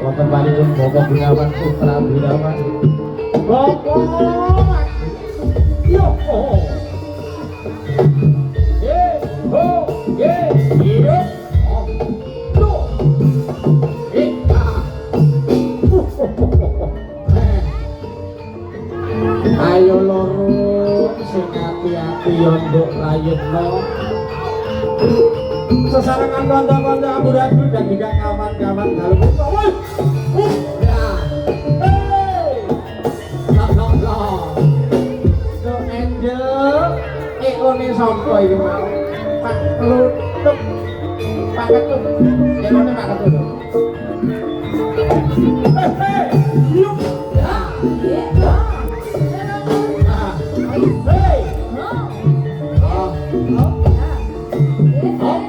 Wonten panipun Bapak Gunawan Putra Gunawan. Bapak. Yo. Ho, ye, yo. Lo. Ayo loro sing ati-ati yo nduk rayetno. Sesarengan kanca-kanca amburadul dan juga kawan-kawan dalam woi ya la so angel one sampo iki mau Pak Ketutup Pak Ketutup emone Pak Ketutup yuk ya ya hey oh oh ya